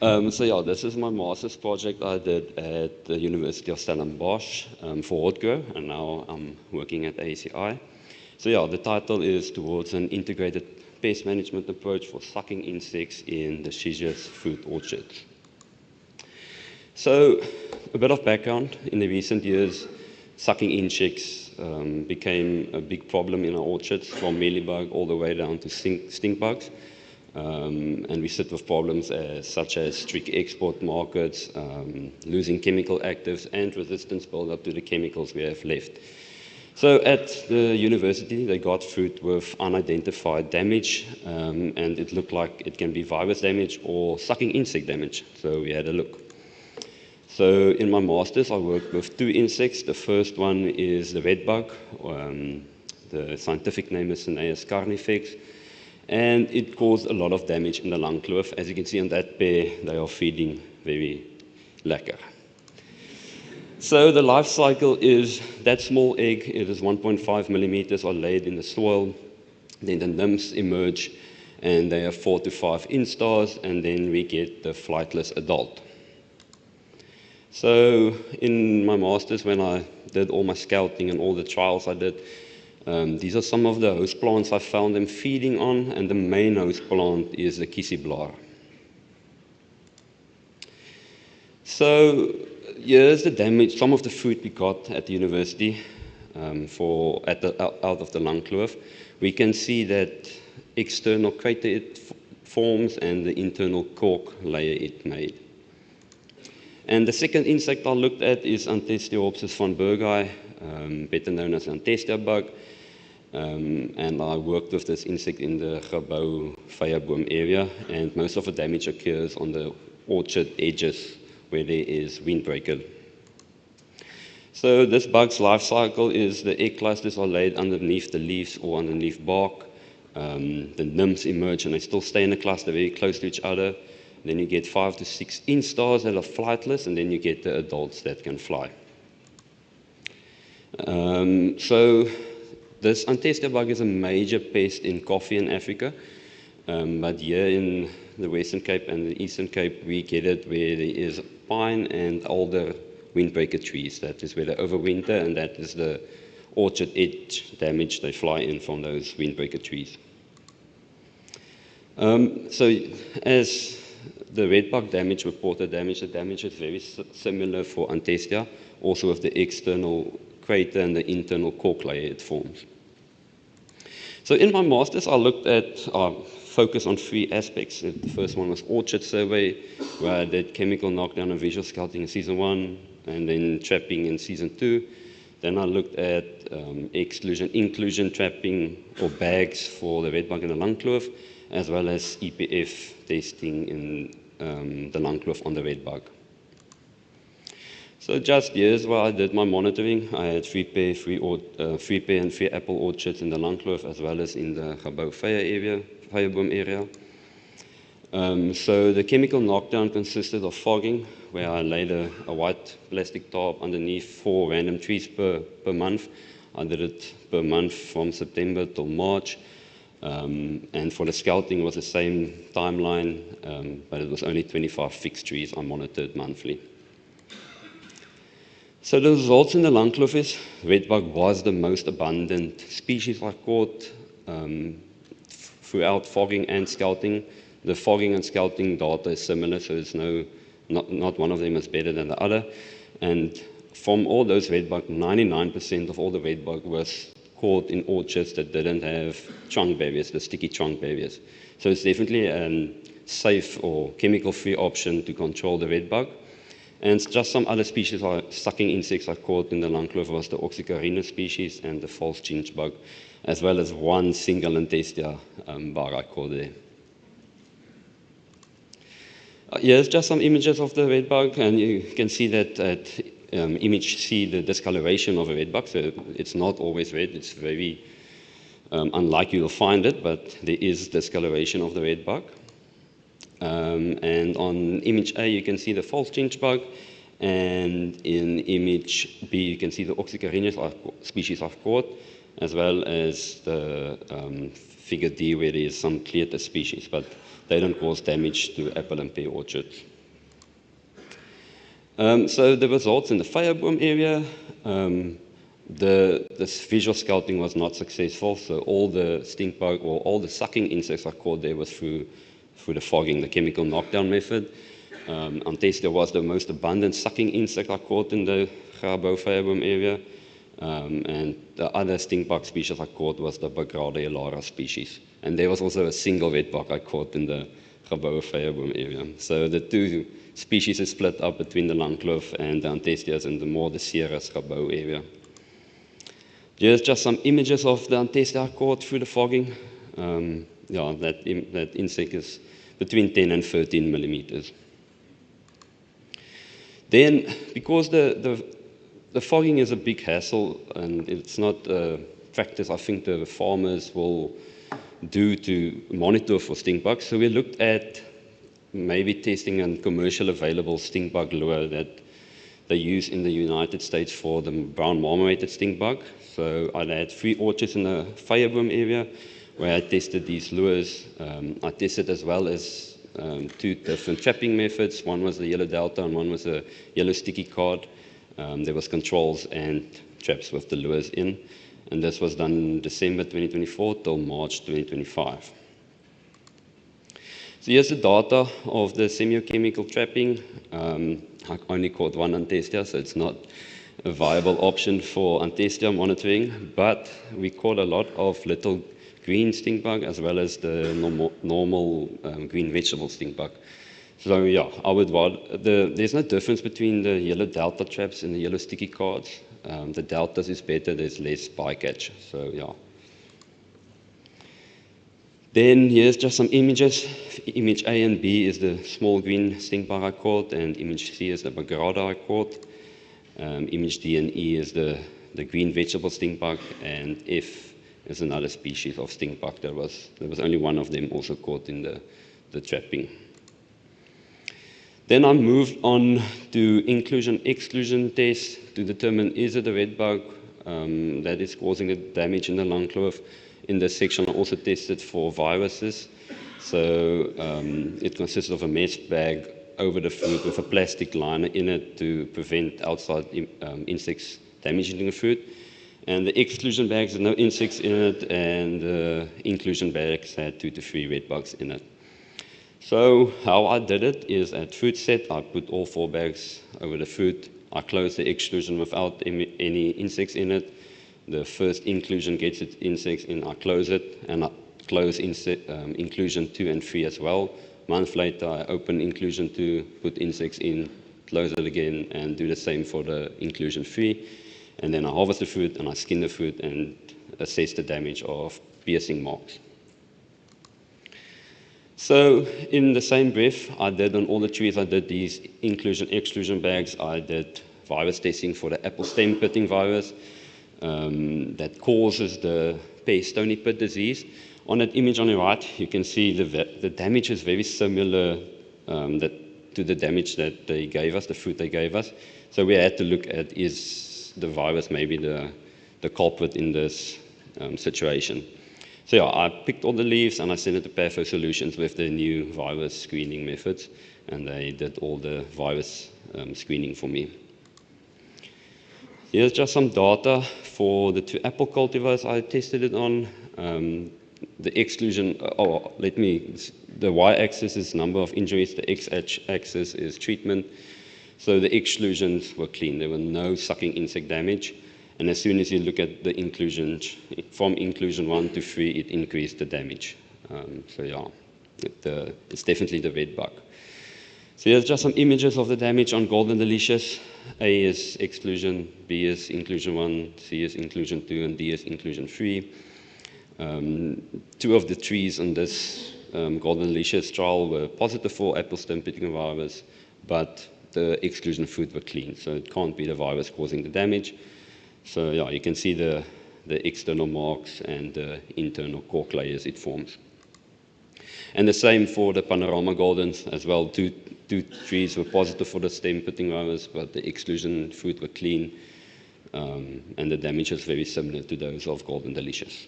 So yeah, this is my master's project I did at the University of Stellenbosch for Hotgrow, and now I'm working at ACI. So yeah, the title is Towards an Integrated Pest Management Approach for Sucking Insects in Deciduous Fruit Orchards. So a bit of background. In the recent years, sucking insects became a big problem in our orchards, from mealybug all the way down to stink bugs. And we sit with problems such as strict export markets, losing chemical actives, and resistance build-up to the chemicals we have left. So at the university, they got fruit with unidentified damage, and it looked like it can be virus damage or sucking insect damage. So we had a look. So in my master's, I worked with two insects. The first one is the redbug. The scientific name is Cineus carnifex. And it caused a lot of damage in the lung kloof. As you can see on that pair, they are feeding very lekker. So the life cycle is that small egg, it is 1.5 millimeters, are laid in the soil. Then the nymphs emerge, and they have 4 to 5 instars, and then we get the flightless adult. So in my master's, when I did all my scouting and all the trials I did, these are some of the host plants I found them feeding on, and the main host plant is the Kieseblaar. So here's the damage, some of the fruit we got at the university out of the lung kloof. We can see that external crater it forms and the internal cork layer it made. And the second insect I looked at is Antestiopsis von Berghi, better known as Antestia bug. And I worked with this insect in the Gebou Vyeboom area, and most of the damage occurs on the orchard edges where there is windbreaker. So this bug's life cycle is the egg clusters are laid underneath the leaves or underneath bark. The nymphs emerge and they still stay in the cluster very close to each other. Then you get 5 to 6 instars that are flightless, and then you get the adults that can fly. So this Antestia bug is a major pest in coffee in Africa, but here in the Western Cape and the Eastern Cape, we get it where there is pine and alder windbreaker trees. That is where they overwinter, and that is the orchard edge damage they fly in from those windbreaker trees. So as the redbug damage, reported damage, the damage is very similar for Antestia, also with the external crater and the internal cork layer it forms. So in my master's, I looked at focus on 3 aspects. The first one was orchard survey, where I did chemical knockdown and visual scouting in season 1, and then trapping in season 2. Then I looked at exclusion, inclusion trapping or bags for the redbug in the lung kloof, as well as EPF testing in the lung kloof on the redbug. So just years while I did my monitoring, I had 3 pear and 3 apple orchards in the lung kloof, as well as in the Gebou Vyeboom area. So the chemical knockdown consisted of fogging, where I laid a white plastic tarp underneath 4 random trees per month. I did it per month from September till March. And for the scouting, it was the same timeline, but it was only 25 fixed trees I monitored monthly. So the results in the lung kloof is redbug was the most abundant species I caught throughout fogging and scouting. The fogging and scouting data is similar, so there's not one of them is better than the other. And from all those redbug, 99% of all the redbug was caught in orchards that didn't have trunk barriers, the sticky trunk barriers. So it's definitely a safe or chemical-free option to control the redbug. And just some other species, sucking insects I caught in the lung kloof was the Oxycarina species and the false chinch bug, as well as 1 single Antestia bug I caught there. Here's just some images of the redbug, and you can see that at image C, the discoloration of a redbug. So it's not always red, it's very unlikely you'll find it, but there is discoloration of the redbug. And on image A, you can see the false chinch bug, and in image B, you can see the Oxycarina species I've caught. as well as the figure D, where there is some cleater species, but they don't cause damage to apple and pear orchards. So the results in the Fijerboom area, this visual scouting was not successful, so all the stink bug or all the sucking insects I caught there was through the fogging, the chemical knockdown method. Antestia was the most abundant sucking insect I caught in the Grabouw Fijerboom area. And the other stink bug species I caught was the Bagrada elara species. And there was also a single wet bug I caught in the Grabouw Fijerboom area. So the two species is split up between the Langkloof and the Antestias in the more the Ceres Grabouw area. Here's just some images of the Antestia I caught through the fogging. That insect is between 10 and 13 millimeters. Then, because the fogging is a big hassle and it's not a practice I think the farmers will do to monitor for stink bugs, so we looked at maybe testing a commercial available stink bug lure that they use in the United States for the brown marmorated stink bug. So I had 3 orchards in the Fijerboom area where I tested these lures. I tested as well as 2 different trapping methods. One was the yellow delta and one was a yellow sticky card. There was controls and traps with the lures in. And this was done December 2024 till March 2025. So here's the data of the semiochemical trapping. I only caught 1 Antestia, so it's not a viable option for Antestia monitoring, but we caught a lot of little green stink bug as well as the normal green vegetable stink bug. So yeah, I would there's no difference between the yellow delta traps and the yellow sticky cards. The deltas is better, there's less bycatch, so yeah. Then here's just some images. Image A and B is the small green stink bug I caught, and image C is the Bagrada I caught. Image D and E is the green vegetable stink bug, and F is another species of stink bug. There was only one of them also caught in the trapping. Then I moved on to inclusion-exclusion tests to determine is it a red bug that is causing the damage in the Langkloof. In this section, I also tested for viruses. So it consists of a mesh bag over the fruit with a plastic liner in it to prevent outside insects damaging the fruit. And the exclusion bags had no insects in it, and the inclusion bags had 2 to 3 red bugs in it. So how I did it is at fruit set, I put all 4 bags over the fruit. I closed the exclusion without any insects in it. The first inclusion gets its insects in, I close it, and I close inclusion 2 and 3 as well. A month later, I open inclusion 2, put insects in, close it again, and do the same for the inclusion 3. And then I harvest the fruit, and I skin the fruit and assess the damage of piercing marks. So in the same breath, I did on all the trees, I did these inclusion-exclusion bags. I did virus testing for the apple stem pitting virus that causes the pear stony pit disease. On that image on the right, you can see the damage is very similar to the damage that they gave us, the fruit they gave us. So we had to look at, is the virus maybe the culprit in this situation. So yeah, I picked all the leaves and I sent it to Patho Solutions with the new virus screening methods, and they did all the virus screening for me. Here's just some data for the 2 apple cultivars I tested it on. The exclusion, the y-axis is number of injuries, the x-axis is treatment. So the exclusions were clean, there were no sucking insect damage. And as soon as you look at the inclusions, from inclusion 1 to 3, it increased the damage. So yeah, it's definitely the red bug. So here's just some images of the damage on golden delicious. A is exclusion, B is inclusion 1, C is inclusion 2, and D is inclusion 3. 2 of the trees on this golden delicious trial were positive for apple stem pitting virus, but the exclusion fruit were clean, so it can't be the virus causing the damage. So yeah, you can see the external marks and the internal cork layers it forms. And the same for the Panorama Goldens as well. 2 trees were positive for the stem pitting virus, but the exclusion fruit were clean. and the damage is very similar to those of Golden Delicious.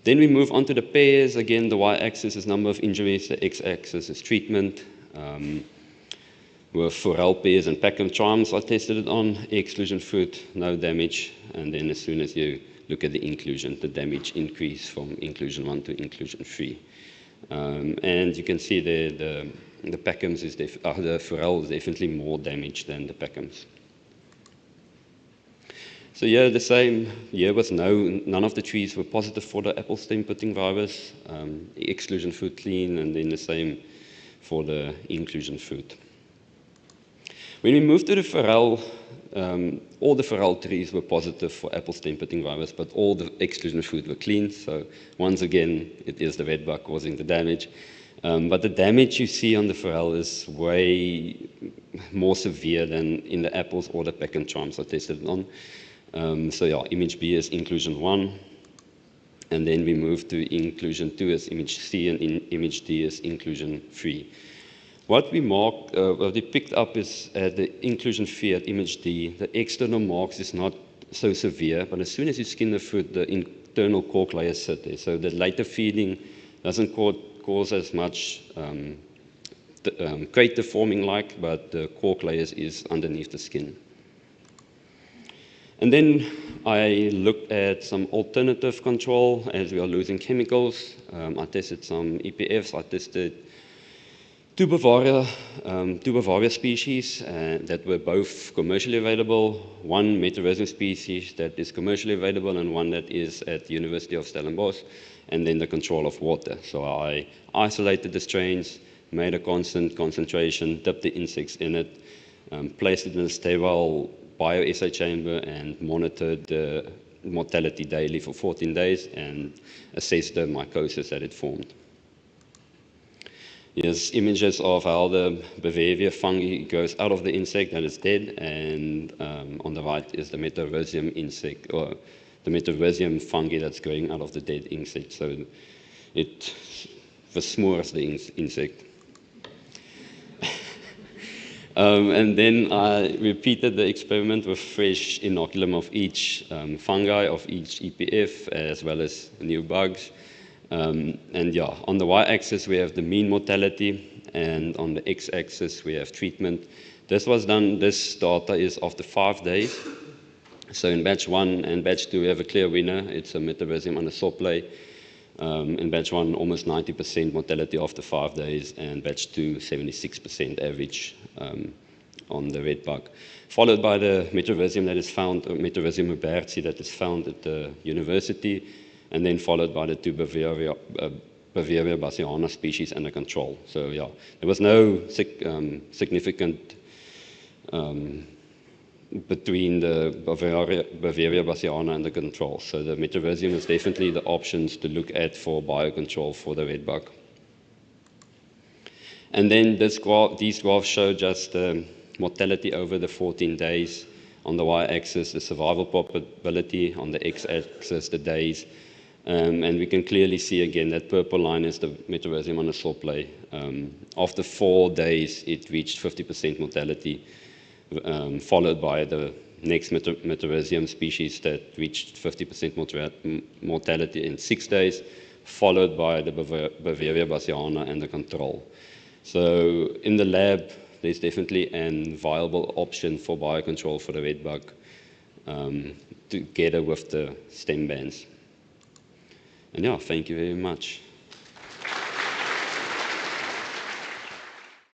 Then we move on to the pairs. Again, the y-axis is number of injuries, the x-axis is treatment. With Forel pairs and Peckham charms I tested it on. Exclusion food, no damage. And then as soon as you look at the inclusion, the damage increased from inclusion 1 to inclusion 3. And you can see the Peckhams the Forel is definitely more damage than the Peckhams. So yeah, the same. Here was none of the trees were positive for the apple stem putting virus. Exclusion food clean, and then the same for the inclusion food. When we moved to the Forel, all the Forel trees were positive for apple stem putting virus, but all the exclusion food were clean. So once again, it is the red bug causing the damage. But the damage you see on the Forel is way more severe than in the apples or the Peckham charms I tested it on. So yeah, image B is inclusion 1, and then we move to inclusion 2 as image C, and image D is inclusion 3. What we picked up is at the inclusion 3 at image D, the external marks is not so severe, but as soon as you skin the fruit, the internal cork layers sit there. So the later feeding doesn't cause as much crater forming but the cork layers is underneath the skin. And then I looked at some alternative control as we are losing chemicals. I tested some EPFs. I tested two Bavaria species that were both commercially available, one Metarhizium species that is commercially available and one that is at the University of Stellenbosch, and then the control of water. So I isolated the strains, made a constant concentration, dipped the insects in it, placed it in a stable bioassay chamber and monitored the mortality daily for 14 days and assessed the mycosis that it formed. Here's images of how the Beauveria fungi goes out of the insect that is dead, and on the right is the Metarhizium insect, or the Metarhizium fungi that's going out of the dead insect. So it versmoors the insect. And then I repeated the experiment with fresh inoculum of each fungi, of each EPF, as well as new bugs. And yeah, on the y-axis we have the mean mortality, and on the x-axis we have treatment. This data is after 5 days. So in batch 1 and batch 2 we have a clear winner. It's a Metarhizium anasoplei. In batch 1, almost 90% mortality after 5 days, and batch 2, 76% average on the red bug. Followed by the Metarhizium that is found, Metarhizium huberti that is found at the university, and then followed by the two Beauveria bassiana species and the control. So yeah, there was no significant between the Beauveria bassiana and the control. So the Metarhizium is definitely the options to look at for biocontrol for the red bug. And then these graphs show just the mortality over the 14 days. On the y-axis, the survival probability. On the x-axis, the days. And we can clearly see again that purple line is the Metarhizium anasoplei. After 4 days, it reached 50% mortality, followed by the next Metarhizium species that reached 50% mortality in 6 days, followed by the Beauveria bassiana and the control. So in the lab, there's definitely a viable option for biocontrol for the red bug, together with the stem bands. And yeah, thank you very much.